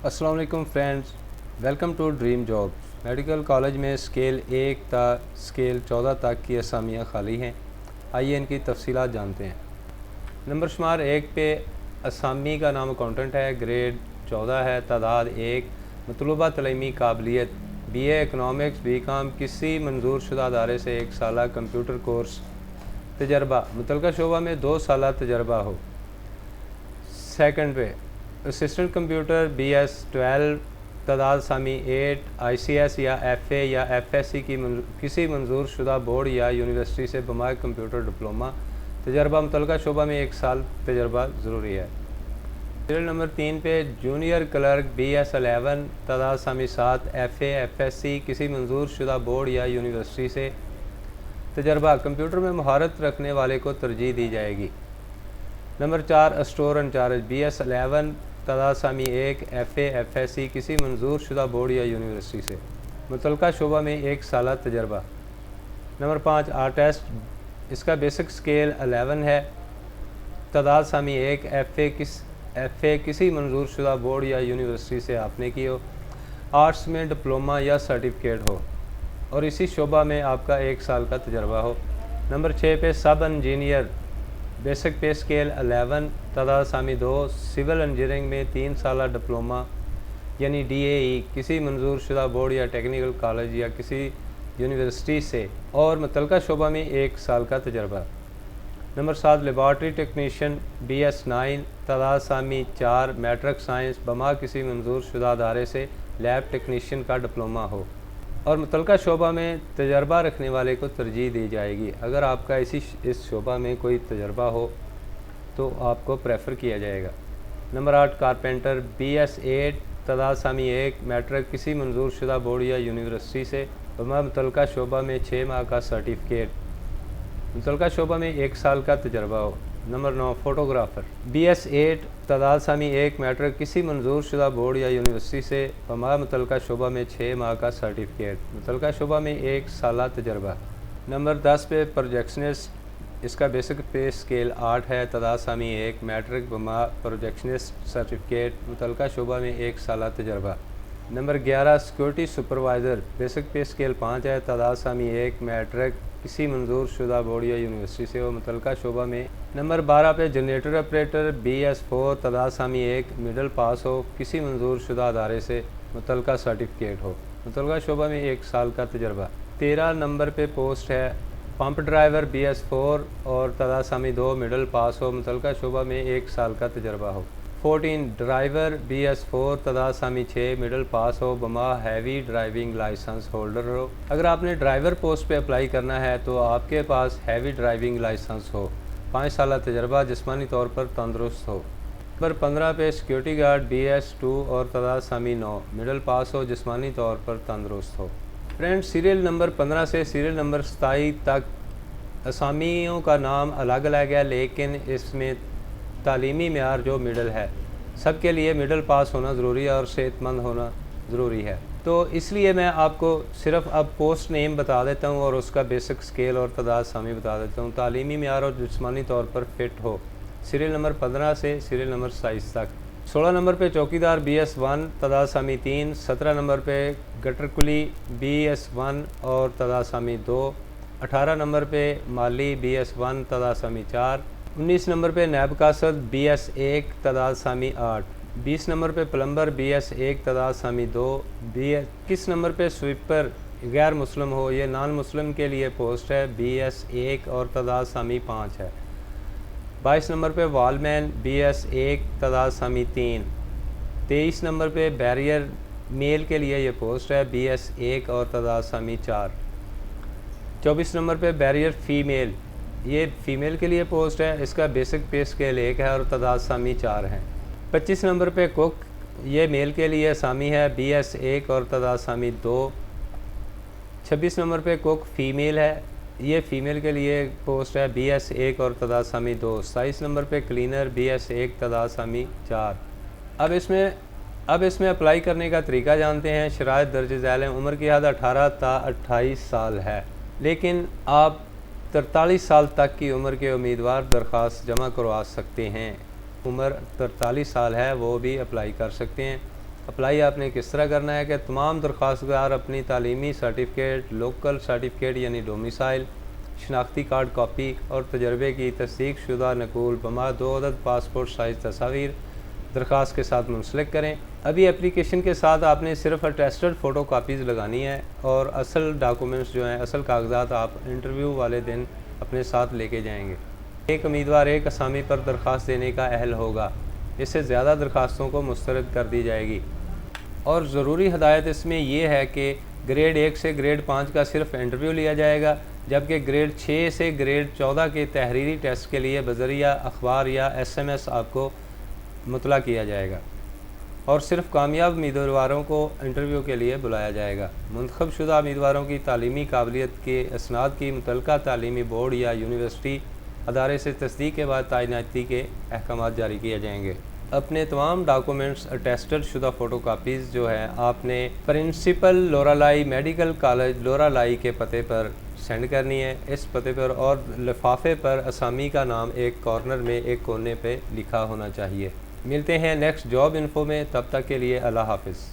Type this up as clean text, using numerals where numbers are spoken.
अस्सलाम वालेकुम friends, welcome to dream job. Medical college में स्केल 1 تا स्केल 14 तक की असामियाँ खाली हैं। आइए इनकी तफसीलात जानते हैं। नंबर शुमार 1 पे असामी का नाम अकाउंटेंट है, ग्रेड 14 है, तादाद 1, मतलूबा तलीमी काबिलियत BA इकनॉमिक्स BCom किसी मंजूर शुदा अदारे से 1 साला कंप्यूटर कोर्स, तजर्बा मुतलका शोबा में 2 साला तजर्बा हो। सेकंड पे असिस्टेंट कंप्यूटर BS 12, तादाद सामी 8, ICS या FA या FSC की किसी मंजूर शुदा बोर्ड या यूनिवर्सिटी से बमाए कंप्यूटर डिप्लोमा, तजर्बा मुतलका शोबा में 1 साल तजर्बा ज़रूरी है। सीरियल नंबर 3 पे जूनियर क्लर्क BS 11, तादाद सामी 7, FA FSC किसी मंजूर शुदा बोर्ड या यूनिवर्सिटी से, तजर्बा कंप्यूटर में महारत रखने वाले को तरजीह दी जाएगी। नंबर 4 स्टोर इंचार्ज BS 11, तादाद सामी 1, FA FSC किसी मंजूर शुदा बोर्ड या यूनिवर्सिटी से, मुतलका शोबा में 1 साला तजर्बा। नंबर 5 आर्टिस्ट, इसका बेसिक स्केल 11 है, तादाद सामी 1, FA किसी मंजूर शुदा बोर्ड या यूनिवर्सिटी से आपने की हो, आर्ट्स में डिप्लोमा या सर्टिफिकेट हो और इसी शोबा में आपका 1 साल का तजर्बा हो। नंबर 6 पे सब इंजीनियर, बेसिक पे स्केल 11, तादाद सामी 2, सिविल इंजीनियरिंग में 3 साला डिप्लोमा यानी DAE किसी मंजूर शुदा बोर्ड या टेक्निकल कॉलेज या किसी यूनिवर्सिटी से और मुतलका शोबा में 1 साल का तजर्बा। नंबर 7 लेबॉर्ट्री टेक्नीशियन BS 9, तादाद सामी 4, मैट्रिक साइंस बमा किसी मंजूर शुदा अदारे से लैब टेक्नीशियन का डिप्लोमा हो और मुतलका शोबा में तजर्बा रखने वाले को तरजीह दी जाएगी। अगर आपका इस शोबा में कोई तजर्बा हो तो आपको प्रेफर किया जाएगा। नंबर 8 कारपेंटर BS 8, तादाद सामी 1, मैट्रिक किसी मंजूर शुदा बोर्ड या यूनिवर्सिटी से बमा मुतलका शोबा में 6 माह का सर्टिफिकेट, मुतलका शोबा में 1 साल का तजर्बा हो। नंबर 9 फ़ोटोग्राफ़र BS 8, तादाद सामी 1, मैट्रिक किसी मंजूर शुदा बोर्ड या यूनिवर्सिटी से बमा मुतलका शोबा में 6 माह का सर्टिफिकेट, मुतलका शोबा में 1 साला तजर्बा। नंबर 10 पे प्रोजेक्शनिस्ट, इसका बेसिक पे स्केल 8 है, तादाद सामी 1, मैट्रिक बमा प्रोजेक्शनिस्ट सर्टिफिकेट, मुतलका शोबा में 1 साला तजर्बा। नंबर 11 सिक्योरिटी सुपरवाइज़र, बेसिक पे स्केल 5 है, तादाद सामी 1, मैट्रिक किसी मंजूर शुदा बोर्ड या यूनिवर्सिटी से हो, मुतलका शोबा में। नंबर 12 पे जनरेटर ऑपरेटर BS 4, तादाद सामी 1, मिडल पास हो, किसी मंजूर शुदा अदारे से मुतलका सर्टिफिकेट हो, मुतलका शोबा में 1 साल का तजर्बा। 13 नंबर पे पोस्ट है पंप ड्राइवर BS 4 और तादाद सामी 2, मिडल पास हो, मुतलका शोबा में 1 साल का तजर्बा हो। 14 ड्राइवर BS 4, तादाद सामी 6, मिडल पास हो, बमा हैवी ड्राइविंग लाइसेंस होल्डर हो। अगर आपने ड्राइवर पोस्ट पे अप्लाई करना है तो आपके पास हैवी ड्राइविंग लाइसेंस हो, 5 साल तजर्बा, जिस्मानी तौर पर तंदुरुस्त हो। नंबर 15 पे सिक्योरिटी गार्ड BS 2 और तादाद सामी 9, मिडल पास हो, जिस्मानी तौर पर तंदुरुस्त हो। फ्रेंड्स, सीरियल नंबर 15 से सीरियल नंबर 27 तक असामियों का नाम अलग अलग है, लेकिन इसमें तालीमी मेयार जो मिडल है, सब के लिए मिडल पास होना ज़रूरी है और सेहतमंद होना ज़रूरी है। तो इसलिए मैं आपको सिर्फ अब पोस्ट नेम बता देता हूँ और उसका बेसिक स्केल और तादाद सामी बता देता हूँ। तालीमी मेयार और जिस्मानी तौर पर फिट हो, सीरियल नंबर 15 से सीरियल नंबर 27 तक। 16 नंबर पे चौकीदार BS 1, तादाद सामी 3, 17 नंबर पे गटर कुली BS 1 और तादाद सामी 2, 18 नंबर पे माली BS 1, तादाद सामी 4, 19 नंबर पे नैब कासद BS 1, तादाद सामी 8, 20 नंबर पे प्लम्बर BS 1, तादाद सामी 2, 21 नंबर पे स्वीपर गैर मुस्लिम हो, ये नॉन मुस्लिम के लिए पोस्ट है, BS 1 और तादाद सामी 5 है। 22 नंबर पे वॉलमैन BS 1, तादाद सामी 3, 23 नंबर पे बैरियर मेल के लिए ये पोस्ट है, BS 1 और तादाद सामी 4। 24 नंबर पे बैरियर फ़ीमेल, ये फ़ीमेल के लिए पोस्ट है, इसका बेसिक पे स्केल 1 है और तादाद सामी 4 है। 25 नंबर पे कुक, ये मेल के लिए असामी है, BS 1 और तादाद सामी 2। 26 नंबर पे कुक फ़ीमेल है, ये फ़ीमेल के लिए पोस्ट है, BS 1 और तादाद सामी 2। 27 नंबर पे क्लीनर BS 1, तादाद सामी 4। अब इसमें अप्लाई करने का तरीका जानते हैं। शराइत दर्ज झैल हैं, उम्र की हद 18 ता 28 साल है, लेकिन आप 43 साल तक की उम्र के उम्मीदवार दरख्वास्त जमा करवा सकते हैं। उम्र 43 साल है वो भी अप्लाई कर सकते हैं। اپلائی آپ نے کس طرح کرنا ہے کہ تمام درخواستگار اپنی تعلیمی سرٹیفکیٹ، لوکل سرٹیفکیٹ یعنی ڈومیسائل، شناختی کارڈ کاپی اور تجربے کی تصدیق شدہ نقول بما 2 عدد پاسپورٹ سائز تصاویر درخواست کے ساتھ منسلک کریں۔ ابھی اپلیکیشن کے ساتھ آپ نے صرف اٹیسٹڈ فوٹو کاپیز لگانی ہے اور اصل ڈاکومنٹس جو ہیں، اصل کاغذات آپ انٹرویو والے دن اپنے ساتھ لے کے جائیں گے۔ ایک امیدوار ایک اسامی پر درخواست دینے کا اہل ہوگا، اس سے زیادہ درخواستوں کو مسترد کر دی جائے گی۔ اور ضروری ہدایت اس میں یہ ہے کہ گریڈ 1 سے گریڈ 5 کا صرف انٹرویو لیا جائے گا، جبکہ گریڈ 6 سے گریڈ 14 کے تحریری ٹیسٹ کے لیے بذریعہ اخبار یا SMS آپ کو مطلع کیا جائے گا اور صرف کامیاب امیدواروں کو انٹرویو کے لیے بلایا جائے گا۔ منتخب شدہ امیدواروں کی تعلیمی قابلیت کے اسناد کی متعلقہ تعلیمی بورڈ یا یونیورسٹی ادارے سے تصدیق کے بعد تعیناتی کے احکامات جاری کیے جائیں گے۔ اپنے تمام ڈاکومنٹس اٹیسٹڈ شدہ فوٹو کاپیز جو ہے آپ نے principal Loralai medical college Loralai کے پتے پر سینڈ کرنی ہے، اس پتے پر، اور لفافے پر اسامی کا نام ایک کارنر میں ایک کونے پہ لکھا ہونا چاہیے۔ ملتے ہیں نیکسٹ جاب انفو میں، تب تک کے لیے اللہ حافظ۔